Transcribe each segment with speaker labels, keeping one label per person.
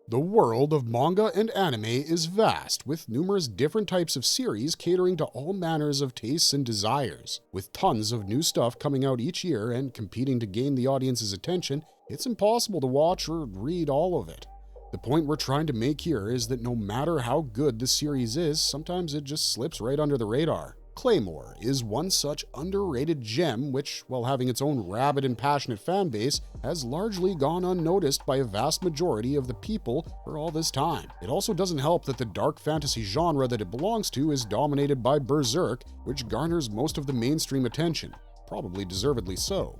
Speaker 1: The world of manga and anime is vast, with numerous different types of series catering to all manners of tastes and desires. With tons of new stuff coming out each year and competing to gain the audience's attention, it's impossible to watch or read all of it. The point we're trying to make here is that no matter how good the series is, sometimes it just slips right under the radar. Claymore is one such underrated gem which, while having its own rabid and passionate fan base, has largely gone unnoticed by a vast majority of the people for all this time. It also doesn't help that the dark fantasy genre that it belongs to is dominated by Berserk, which garners most of the mainstream attention, probably deservedly so.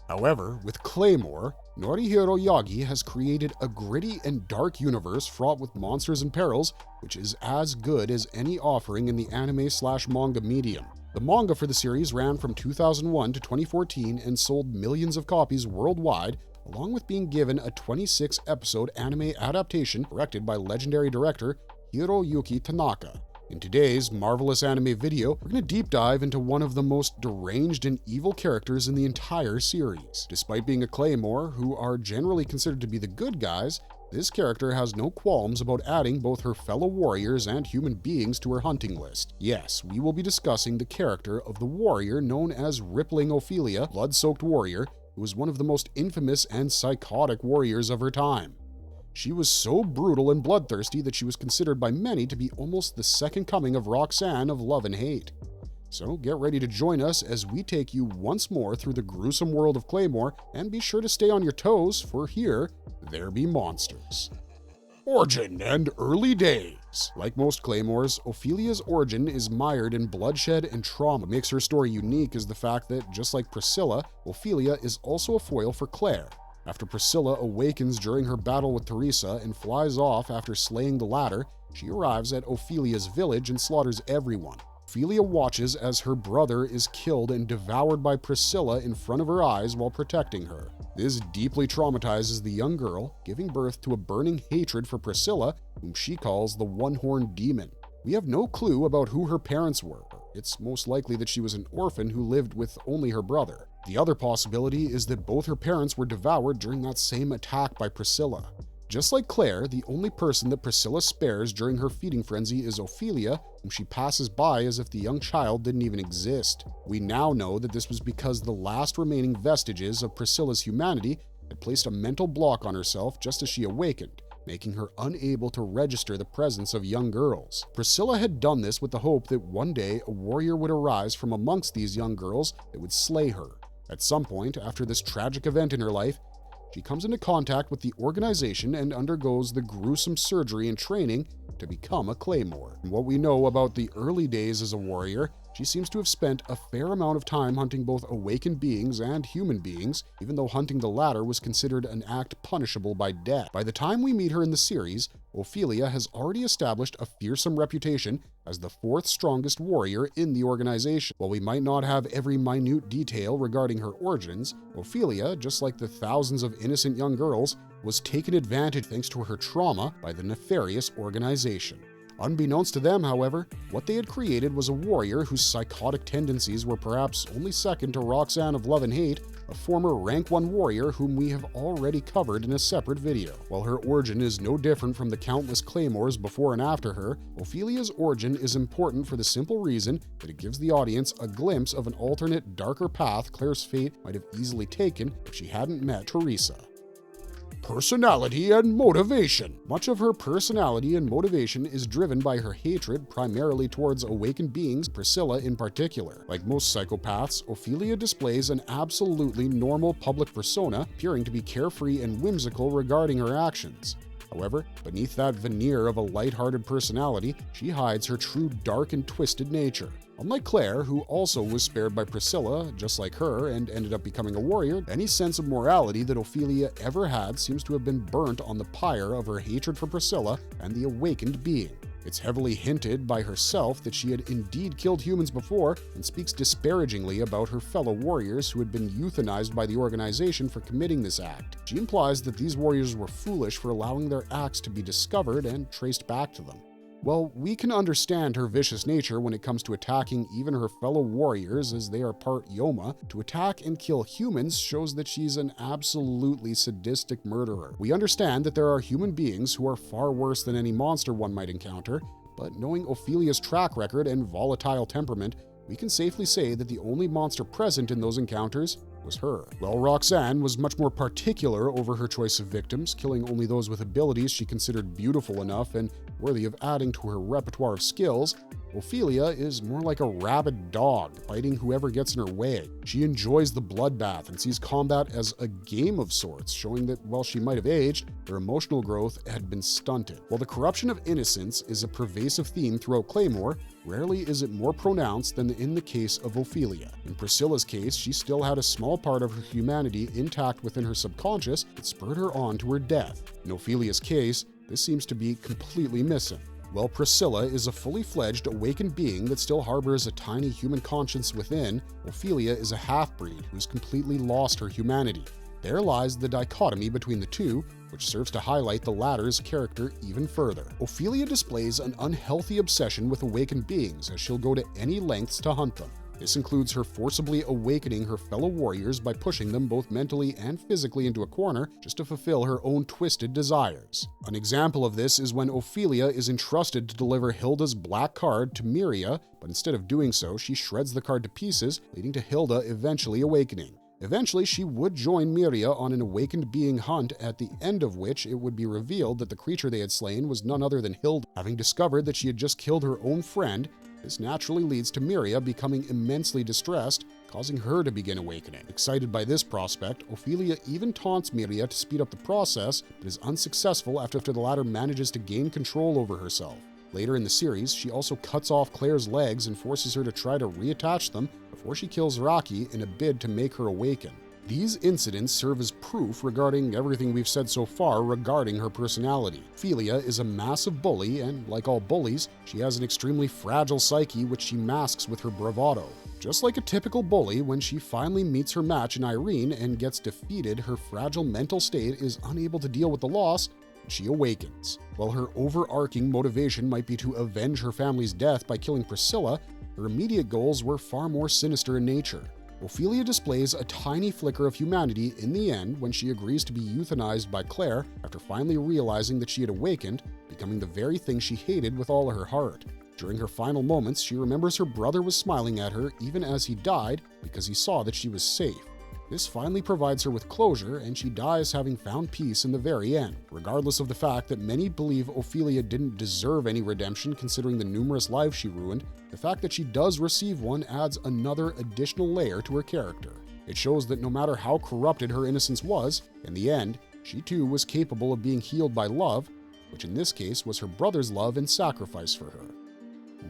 Speaker 1: However, with Claymore, Norihiro Yagi has created a gritty and dark universe fraught with monsters and perils, which is as good as any offering in the anime/manga medium. The manga for the series ran from 2001 to 2014 and sold millions of copies worldwide, along with being given a 26-episode anime adaptation directed by legendary director Hiroyuki Tanaka. In today's marvelous anime video, we're going to deep dive into one of the most deranged and evil characters in the entire series. Despite being a Claymore, who are generally considered to be the good guys, this character has no qualms about adding both her fellow warriors and human beings to her hunting list. Yes, we will be discussing the character of the warrior known as Rippling Ophelia, blood-soaked warrior, who was one of the most infamous and psychotic warriors of her time. She was so brutal and bloodthirsty that she was considered by many to be almost the second coming of Roxanne of Love and Hate. So get ready to join us as we take you once more through the gruesome world of Claymore, and be sure to stay on your toes, for here, there be monsters. Origin and early days. Like most Claymores, Ophelia's origin is mired in bloodshed and trauma. What makes her story unique is the fact that, just like Priscilla, Ophelia is also a foil for Claire. After Priscilla awakens during her battle with Teresa and flies off after slaying the latter, she arrives at Ophelia's village and slaughters everyone. Ophelia watches as her brother is killed and devoured by Priscilla in front of her eyes while protecting her. This deeply traumatizes the young girl, giving birth to a burning hatred for Priscilla, whom she calls the One-Horned Demon. We have no clue about who her parents were. It's most likely that she was an orphan who lived with only her brother. The other possibility is that both her parents were devoured during that same attack by Priscilla. Just like Claire, the only person that Priscilla spares during her feeding frenzy is Ophelia, whom she passes by as if the young child didn't even exist. We now know that this was because the last remaining vestiges of Priscilla's humanity had placed a mental block on herself just as she awakened, making her unable to register the presence of young girls. Priscilla had done this with the hope that one day a warrior would arise from amongst these young girls that would slay her. At some point, after this tragic event in her life, she comes into contact with the organization and undergoes the gruesome surgery and training to become a Claymore. From what we know about the early days as a warrior, she seems to have spent a fair amount of time hunting both awakened beings and human beings, even though hunting the latter was considered an act punishable by death. By the time we meet her in the series, Ophelia has already established a fearsome reputation as the fourth strongest warrior in the organization. While we might not have every minute detail regarding her origins, Ophelia, just like the thousands of innocent young girls, was taken advantage thanks to her trauma by the nefarious organization. Unbeknownst to them, however, what they had created was a warrior whose psychotic tendencies were perhaps only second to Roxanne of Love and Hate, a former rank 1 warrior whom we have already covered in a separate video. While her origin is no different from the countless Claymores before and after her, Ophelia's origin is important for the simple reason that it gives the audience a glimpse of an alternate, darker path Claire's fate might have easily taken if she hadn't met Teresa. Personality and motivation. Much of her personality and motivation is driven by her hatred primarily towards awakened beings, Priscilla in particular. Like most psychopaths, Ophelia displays an absolutely normal public persona, appearing to be carefree and whimsical regarding her actions. However, beneath that veneer of a lighthearted personality, she hides her true dark and twisted nature. Unlike Claire, who also was spared by Priscilla, just like her, and ended up becoming a warrior, any sense of morality that Ophelia ever had seems to have been burnt on the pyre of her hatred for Priscilla and the awakened being. It's heavily hinted by herself that she had indeed killed humans before, and speaks disparagingly about her fellow warriors who had been euthanized by the organization for committing this act. She implies that these warriors were foolish for allowing their acts to be discovered and traced back to them. While we can understand her vicious nature when it comes to attacking even her fellow warriors as they are part Yoma, to attack and kill humans shows that she's an absolutely sadistic murderer. We understand that there are human beings who are far worse than any monster one might encounter, but knowing Ophelia's track record and volatile temperament, we can safely say that the only monster present in those encounters was her. While Roxanne was much more particular over her choice of victims, killing only those with abilities she considered beautiful enough and worthy of adding to her repertoire of skills, Ophelia is more like a rabid dog, biting whoever gets in her way. She enjoys the bloodbath and sees combat as a game of sorts, showing that while she might have aged, her emotional growth had been stunted. While the corruption of innocence is a pervasive theme throughout Claymore, rarely is it more pronounced than in the case of Ophelia. In Priscilla's case, she still had a small part of her humanity intact within her subconscious that spurred her on to her death. In Ophelia's case, this seems to be completely missing. While Priscilla is a fully fledged, awakened being that still harbors a tiny human conscience within, Ophelia is a half-breed who's completely lost her humanity. There lies the dichotomy between the two, which serves to highlight the latter's character even further. Ophelia displays an unhealthy obsession with awakened beings, as she'll go to any lengths to hunt them. This includes her forcibly awakening her fellow warriors by pushing them both mentally and physically into a corner just to fulfill her own twisted desires. An example of this is when Ophelia is entrusted to deliver Hilda's black card to Miria, but instead of doing so, she shreds the card to pieces, leading to Hilda eventually awakening. Eventually, she would join Miria on an awakened being hunt, at the end of which it would be revealed that the creature they had slain was none other than Hilda. Having discovered that she had just killed her own friend, this naturally leads to Miria becoming immensely distressed, causing her to begin awakening. Excited by this prospect, Ophelia even taunts Miria to speed up the process, but is unsuccessful after the latter manages to gain control over herself. Later in the series, she also cuts off Claire's legs and forces her to try to reattach them before she kills Raki in a bid to make her awaken. These incidents serve as proof regarding everything we've said so far regarding her personality. Ophelia is a massive bully, and like all bullies, she has an extremely fragile psyche which she masks with her bravado. Just like a typical bully, when she finally meets her match in Irene and gets defeated, her fragile mental state is unable to deal with the loss, and she awakens. While her overarching motivation might be to avenge her family's death by killing Priscilla, her immediate goals were far more sinister in nature. Ophelia displays a tiny flicker of humanity in the end when she agrees to be euthanized by Claire after finally realizing that she had awakened, becoming the very thing she hated with all her heart. During her final moments, she remembers her brother was smiling at her even as he died because he saw that she was safe. This finally provides her with closure, and she dies having found peace in the very end. Regardless of the fact that many believe Ophelia didn't deserve any redemption considering the numerous lives she ruined, the fact that she does receive one adds another additional layer to her character. It shows that no matter how corrupted her innocence was, in the end, she too was capable of being healed by love, which in this case was her brother's love and sacrifice for her.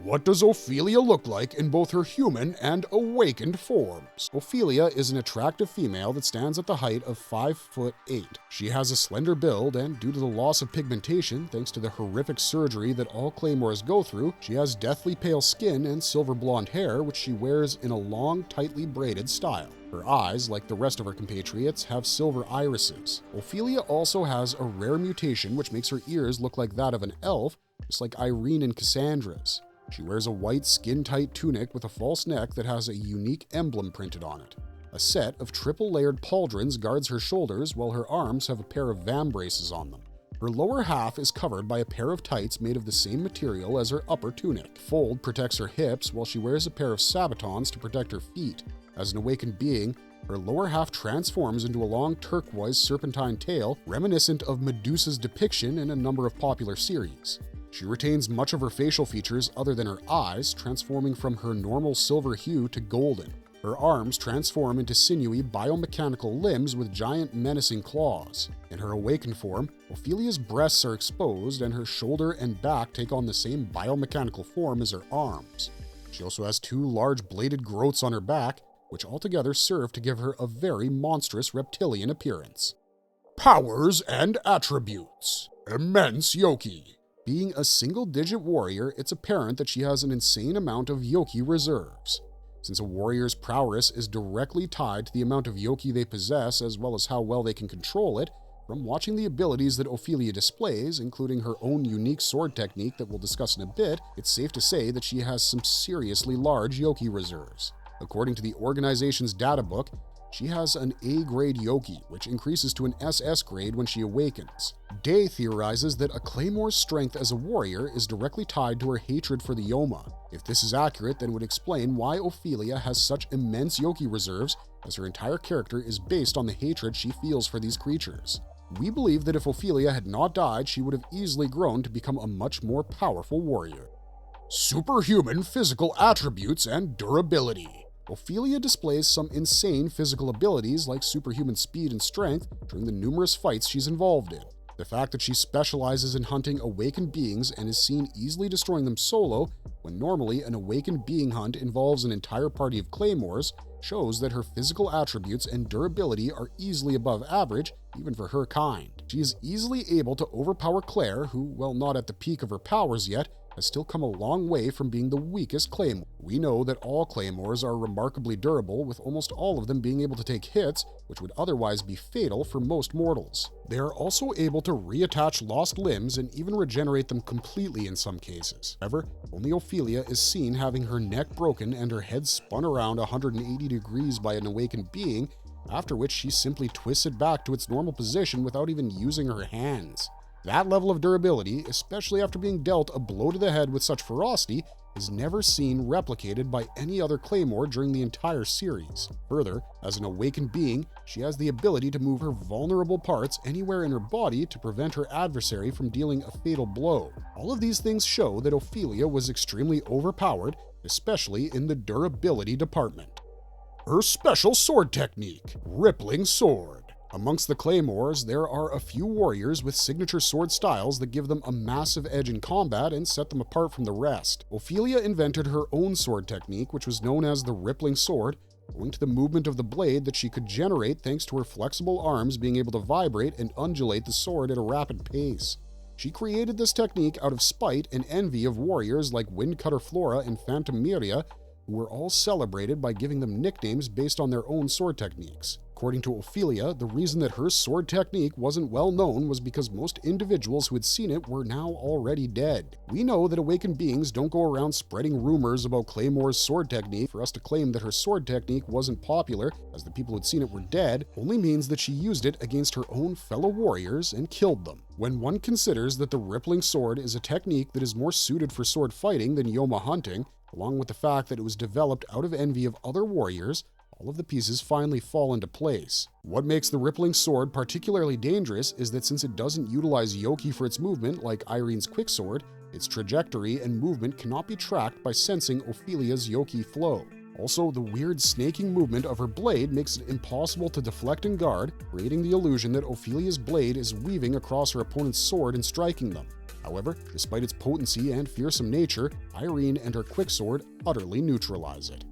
Speaker 1: What does Ophelia look like in both her human and awakened forms? Ophelia is an attractive female that stands at the height of 5'8". She has a slender build, and due to the loss of pigmentation, thanks to the horrific surgery that all Claymores go through, she has deathly pale skin and silver blonde hair, which she wears in a long, tightly braided style. Her eyes, like the rest of her compatriots, have silver irises. Ophelia also has a rare mutation which makes her ears look like that of an elf, just like Irene and Cassandra's. She wears a white skin-tight tunic with a false neck that has a unique emblem printed on it. A set of triple-layered pauldrons guards her shoulders, while her arms have a pair of vambraces on them. Her lower half is covered by a pair of tights made of the same material as her upper tunic. Fold protects her hips, while she wears a pair of sabatons to protect her feet. As an awakened being, her lower half transforms into a long turquoise serpentine tail, reminiscent of Medusa's depiction in a number of popular series. She retains much of her facial features other than her eyes, transforming from her normal silver hue to golden. Her arms transform into sinewy biomechanical limbs with giant menacing claws. In her awakened form, Ophelia's breasts are exposed and her shoulder and back take on the same biomechanical form as her arms. She also has two large bladed growths on her back, which altogether serve to give her a very monstrous reptilian appearance. Powers and attributes. Immense Yoki. Being a single-digit warrior, it's apparent that she has an insane amount of Yoki reserves. Since a warrior's prowess is directly tied to the amount of Yoki they possess as well as how well they can control it, From watching the abilities that Ophelia displays, including her own unique sword technique that we'll discuss in a bit, it's safe to say that she has some seriously large Yoki reserves. According to the organization's data book, she has an A-grade Yoki, which increases to an SS grade when she awakens. Day theorizes that a Claymore's strength as a warrior is directly tied to her hatred for the Yoma. If this is accurate, then it would explain why Ophelia has such immense Yoki reserves, as her entire character is based on the hatred she feels for these creatures. We believe that if Ophelia had not died, she would have easily grown to become a much more powerful warrior. Superhuman physical attributes and durability. Ophelia displays some insane physical abilities like superhuman speed and strength during the numerous fights she's involved in. The fact that she specializes in hunting awakened beings and is seen easily destroying them solo, when normally an awakened being hunt involves an entire party of Claymores, shows that her physical attributes and durability are easily above average, even for her kind. She is easily able to overpower Claire, who, while not at the peak of her powers yet, has still come a long way from being the weakest Claymore. We know that all Claymores are remarkably durable, with almost all of them being able to take hits, which would otherwise be fatal for most mortals. They are also able to reattach lost limbs and even regenerate them completely in some cases. However, only Ophelia is seen having her neck broken and her head spun around 180 degrees by an awakened being, after which she simply twists it back to its normal position without even using her hands. That level of durability, especially after being dealt a blow to the head with such ferocity, is never seen replicated by any other Claymore during the entire series. Further, as an awakened being, she has the ability to move her vulnerable parts anywhere in her body to prevent her adversary from dealing a fatal blow. All of these things show that Ophelia was extremely overpowered, especially in the durability department. Her special sword technique, Rippling Sword. Amongst the Claymores, there are a few warriors with signature sword styles that give them a massive edge in combat and set them apart from the rest. Ophelia invented her own sword technique, which was known as the Rippling Sword, owing to the movement of the blade that she could generate thanks to her flexible arms being able to vibrate and undulate the sword at a rapid pace. She created this technique out of spite and envy of warriors like Windcutter Flora and Phantom Miria, who were all celebrated by giving them nicknames based on their own sword techniques. According to Ophelia, the reason that her sword technique wasn't well known was because most individuals who had seen it were now already dead. We know that awakened beings don't go around spreading rumors about Claymore's sword technique. For us to claim that her sword technique wasn't popular, as the people who'd seen it were dead, only means that she used it against her own fellow warriors and killed them. When one considers that the Rippling Sword is a technique that is more suited for sword fighting than Yoma hunting, along with the fact that it was developed out of envy of other warriors, all of the pieces finally fall into place. What makes the Rippling Sword particularly dangerous is that since it doesn't utilize Yoki for its movement like Irene's Quicksword, its trajectory and movement cannot be tracked by sensing Ophelia's Yoki flow. Also, the weird snaking movement of her blade makes it impossible to deflect and guard, creating the illusion that Ophelia's blade is weaving across her opponent's sword and striking them. However, despite its potency and fearsome nature, Irene and her Quicksword utterly neutralize it.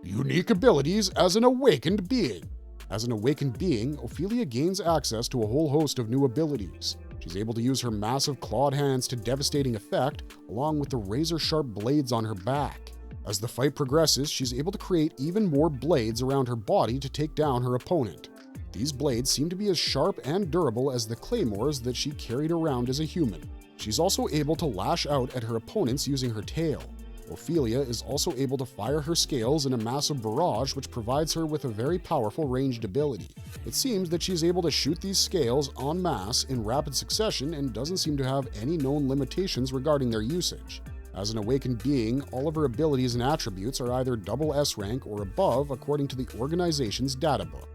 Speaker 1: Unique abilities as an awakened being. As an awakened being, Ophelia gains access to a whole host of new abilities. She's able to use her massive clawed hands to devastating effect, along with the razor-sharp blades on her back. As the fight progresses, she's able to create even more blades around her body to take down her opponent. These blades seem to be as sharp and durable as the claymores that she carried around as a human. She's also able to lash out at her opponents using her tail. Ophelia is also able to fire her scales in a massive barrage, which provides her with a very powerful ranged ability. It seems that she's able to shoot these scales en masse in rapid succession and doesn't seem to have any known limitations regarding their usage. As an awakened being, all of her abilities and attributes are either double S rank or above according to the organization's data book.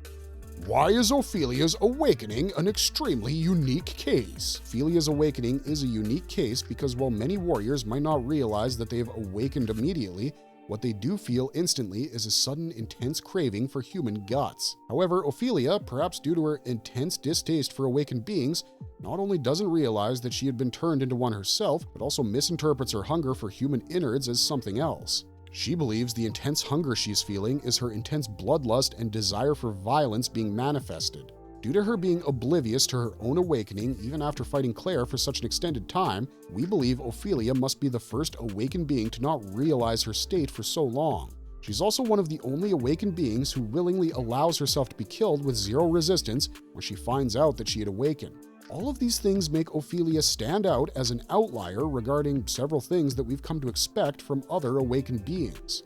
Speaker 1: Why is Ophelia's awakening an extremely unique case? Ophelia's awakening is a unique case because while many warriors might not realize that they have awakened immediately, what they do feel instantly is a sudden intense craving for human guts. However, Ophelia, perhaps due to her intense distaste for awakened beings, not only doesn't realize that she had been turned into one herself, but also misinterprets her hunger for human innards as something else. She believes the intense hunger she's feeling is her intense bloodlust and desire for violence being manifested. Due to her being oblivious to her own awakening even after fighting Claire for such an extended time, we believe Ophelia must be the first awakened being to not realize her state for so long. She's also one of the only awakened beings who willingly allows herself to be killed with zero resistance when she finds out that she had awakened. All of these things make Ophelia stand out as an outlier regarding several things that we've come to expect from other awakened beings.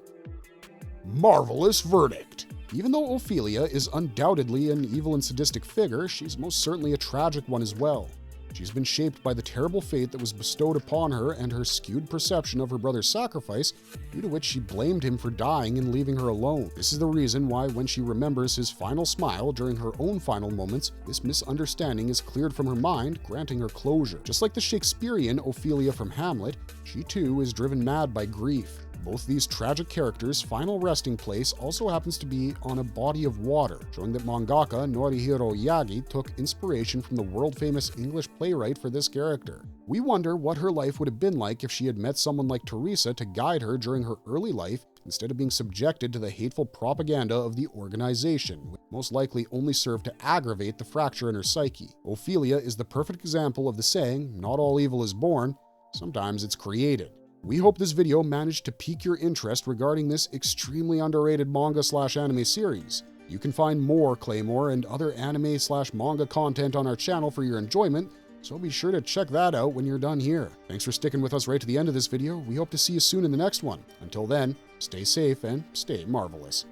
Speaker 1: Marvelous verdict! Even though Ophelia is undoubtedly an evil and sadistic figure, she's most certainly a tragic one as well. She's been shaped by the terrible fate that was bestowed upon her and her skewed perception of her brother's sacrifice, due to which she blamed him for dying and leaving her alone. This is the reason why when she remembers his final smile during her own final moments, this misunderstanding is cleared from her mind, granting her closure. Just like the Shakespearean Ophelia from Hamlet, she too is driven mad by grief. Both these tragic characters' final resting place also happens to be on a body of water, showing that mangaka Norihiro Yagi took inspiration from the world-famous English playwright for this character. We wonder what her life would have been like if she had met someone like Teresa to guide her during her early life instead of being subjected to the hateful propaganda of the organization, which most likely only served to aggravate the fracture in her psyche. Ophelia is the perfect example of the saying, "Not all evil is born, sometimes it's created." We hope this video managed to pique your interest regarding this extremely underrated manga/anime series. You can find more Claymore and other anime/manga content on our channel for your enjoyment, so be sure to check that out when you're done here. Thanks for sticking with us right to the end of this video. We hope to see you soon in the next one. Until then, stay safe and stay marvelous.